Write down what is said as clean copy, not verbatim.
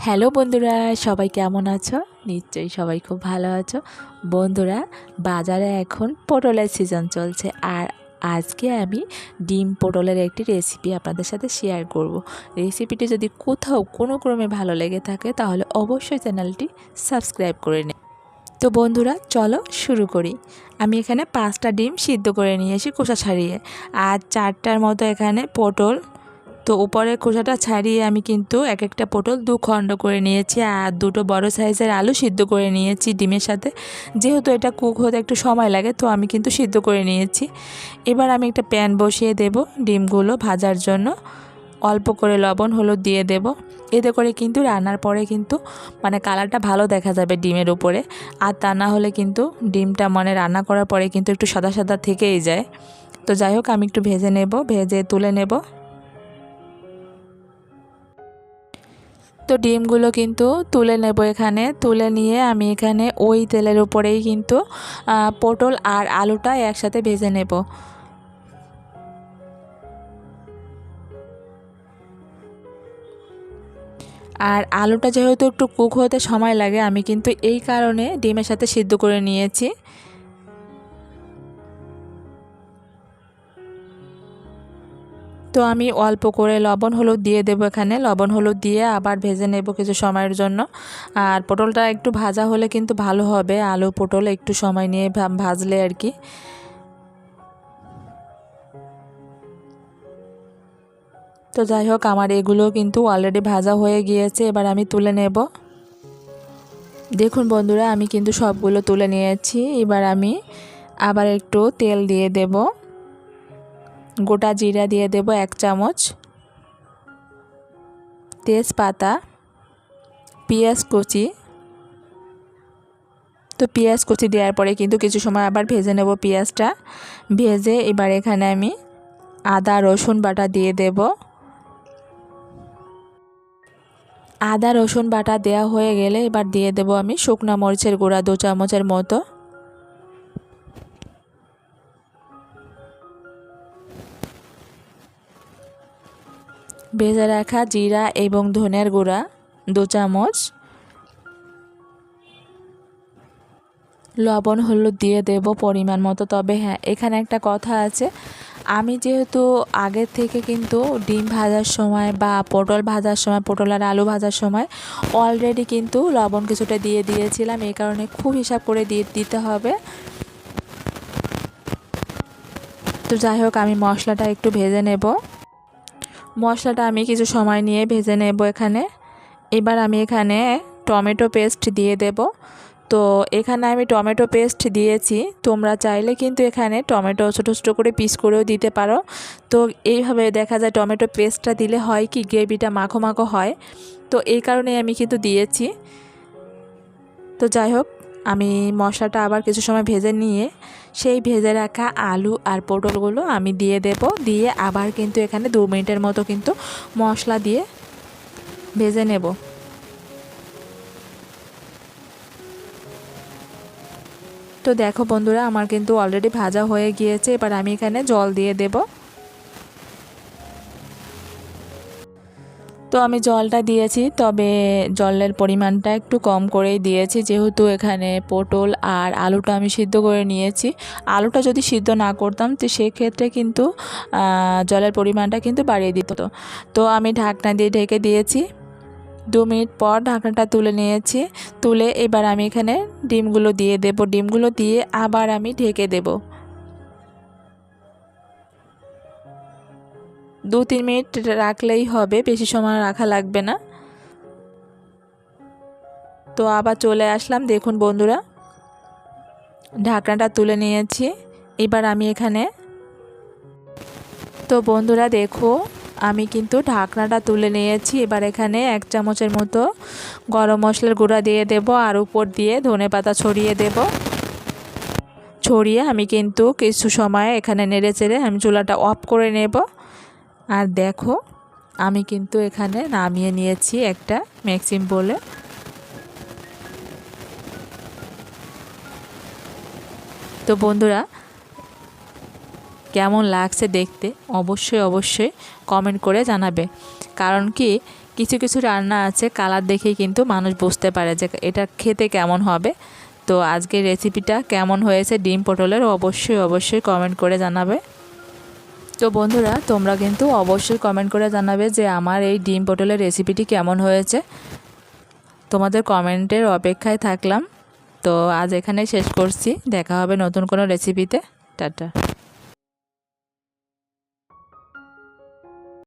Hello বন্ধুরা, সবাই কেমন আছো? নিশ্চয়ই সবাই খুব ভালো আছো। বন্ধুরা, বাজারে এখন পটলের সিজন চলছে, আর আজকে আমি ডিম পটলের একটি রেসিপি আপনাদের সাথে শেয়ার করব। রেসিপিটি যদি কোথাও কোনো ক্রমে ভালো লেগে থাকে তাহলে অবশ্যই চ্যানেলটি সাবস্ক্রাইব করে নিন। তো বন্ধুরা, চলো শুরু করি। আমি এখানে 5টা ডিম সিদ্ধ করে নিয়েছি খোসা ছাড়িয়ে, আর 4টার মতো এখানে পটল। তো উপরের খোসাটা ছাড়িয়ে আমি কিন্তু এক একটা পটল 2 খণ্ড করে নিয়েছি, আর 2টো বড় সাইজের আলু সিদ্ধ করে নিয়েছি ডিমের সাথে। যেহেতু এটা কুক হতে একটু সময় লাগে, তো আমি কিন্তু সিদ্ধ করে নিয়েছি। এবার আমি একটা প্যান বসিয়ে দেব ডিমগুলো ভাজার জন্য। অল্প করে লবণ হলুদ দিয়ে দেব। এতে করে কিন্তু রান্নার পরে কিন্তু কালারটা ভালো দেখা যাবে ডিমের উপরে। আর তা না হলে কিন্তু ডিমটা রান্না করার পরে কিন্তু একটু সাদা সাদা থেকেই যায়। তো যাই হোক, আমি একটু ভেজে নেব, ভেজে তুলে নেব। তো ডিমগুলো কিন্তু তুলে নেব। এখানে তুলে নিয়ে আমি এখানে ওই তেলের উপরেই কিন্তু পটল আর আলুটা একসাথে ভেজে নেব। আর আলুটা যেহেতু একটু কুক হতে সময় লাগে, আমি কিন্তু এই কারণে ডিমের সাথে সিদ্ধ করে নিয়েছি। তো আমি অল্প করে লবণ হলুদ দিয়ে দেবো এখানে। লবণ হলুদ দিয়ে আবার ভেজে নেব কিছু সময়ের জন্য। আর পটলটা একটু ভাজা হলে কিন্তু ভালো হবে, আলু পটল একটু সময় নিয়ে ভাজলে আর কি। তো যাই হোক, আমার এগুলো কিন্তু অলরেডি ভাজা হয়ে গিয়েছে। এবার আমি তুলে নেব। দেখুন বন্ধুরা, আমি কিন্তু সবগুলো তুলে নিয়েছি। এবার আমি আবার একটু তেল দিয়ে দেব। গোটা জিরা দিয়ে দেব 1 চামচ, তেজপাতা, পেঁয়াজ কুচি। তো পেঁয়াজ কুচি দেওয়ার পরে কিন্তু কিছু সময় আবার ভেজে নেব পেঁয়াজটা। ভেজে এবার এখানে আমি আদা রসুন বাটা দিয়ে দেব। আদা রসুন বাটা দেওয়া হয়ে গেলে এবার দিয়ে দেব আমি শুকনো মরিচের গুঁড়া 2 চামচের মতো। ভেজে রাখা জিরা এবং ধনিয়ার গুঁড়া 2 চামচ। লবণ হলুদ দিয়ে দেব পরিমাণ মতো। তবে হ্যাঁ, এখানে একটা কথা আছে, আমি যেহেতু আগের থেকে কিন্তু ডিম ভাজার সময় বা পটল ভাজার সময়, পটল আর আলু ভাজার সময় অলরেডি কিন্তু লবণ কিছুটা দিয়ে দিয়েছিলাম। এই কারণে খুব হিসাব করে দিতে হবে। তো যাই হোক, আমি মশলাটা একটু ভেজে নেব। মশলাটা আমি কিছু সময় নিয়ে ভেজে নেব এখানে। এবার আমি এখানে টমেটো পেস্ট দিয়ে দেব। তো এখানে আমি টমেটো পেস্ট দিয়েছি, তোমরা চাইলে কিন্তু এখানে টমেটো ছোটো ছোটো করে পিস করেও দিতে পারো। তো এইভাবে দেখা যায় টমেটো পেস্টটা দিলে হয় কি, গ্রেভিটা মাখো মাখো হয়। তো এই কারণে আমি কিন্তু দিয়েছি। তো যাই হোক, আমি মশলাটা আবার কিছু সময় ভেজে নিয়ে সেই ভেজে রাখা আলু আর পটলগুলো আমি দিয়ে দেব। দিয়ে আবার কিন্তু এখানে 2 মিনিটের মতো কিন্তু মশলা দিয়ে ভেজে নেব। তো দেখো বন্ধুরা, আমার কিন্তু অলরেডি ভাজা হয়ে গিয়েছে। এবার আমি এখানে জল দিয়ে দেব। তো আমি জলটা দিয়েছি, তবে জলের পরিমাণটা একটু কম করেই দিয়েছি, যেহেতু এখানে পটল আর আলুটা আমি সিদ্ধ করে নিয়েছি। আলুটা যদি সিদ্ধ না করতাম তো সেক্ষেত্রে কিন্তু জলের পরিমাণটা কিন্তু বাড়িয়ে দিত। তো আমি ঢাকনা দিয়ে ঢেকে দিয়েছি। 2 মিনিট পর ঢাকনাটা তুলে নিয়েছি। তুলে এবার আমি এখানে ডিমগুলো দিয়ে দেব। ডিমগুলো দিয়ে আবার আমি ঢেকে দেব। 2-3 মিনিট রাখলেই হবে, বেশি সময় রাখা লাগবে না। তো আবার চলে আসলাম। দেখুন বন্ধুরা, ঢাকনাটা তুলে নিয়েছি। এবার আমি এখানে, তো বন্ধুরা দেখো, আমি কিন্তু ঢাকনাটা তুলে নিয়েছি। এবার এখানে 1 চামচের মতো গরম মশলার গুঁড়া দিয়ে দেব, আর উপর দিয়ে ধনেপাতা ছড়িয়ে দেব। ছড়িয়ে আমি কিন্তু কিছু সময় এখানে নেড়ে চেড়ে আমি চুলাটা অফ করে নেব। আর দেখো, আমি কিন্তু এখানে নামিয়ে নিয়েছি একটা মিক্সিং বোলে। তো বন্ধুরা, কেমন লাগছে দেখতে অবশ্যই কমেন্ট করে জানাবে। কারণ কি, কিছু কিছু রান্না আছে কালার দেখেই কিন্তু মানুষ বুঝতে পারে যে এটা খেতে কেমন হবে। তো আজকের রেসিপিটা কেমন হয়েছে ডিম পটলের অবশ্যই কমেন্ট করে জানাবে। তো বন্ধুরা তোমরা কিন্তু অবশ্যই কমেন্ট করে জানাবে যে আমার এই ডিম পটলের রেসিপিটি কেমন হয়েছে। তোমাদের কমেন্টের অপেক্ষায় থাকলাম। তো আজ এখানে শেষ করছি, দেখা হবে নতুন কোনো রেসিপিতে। টাটা।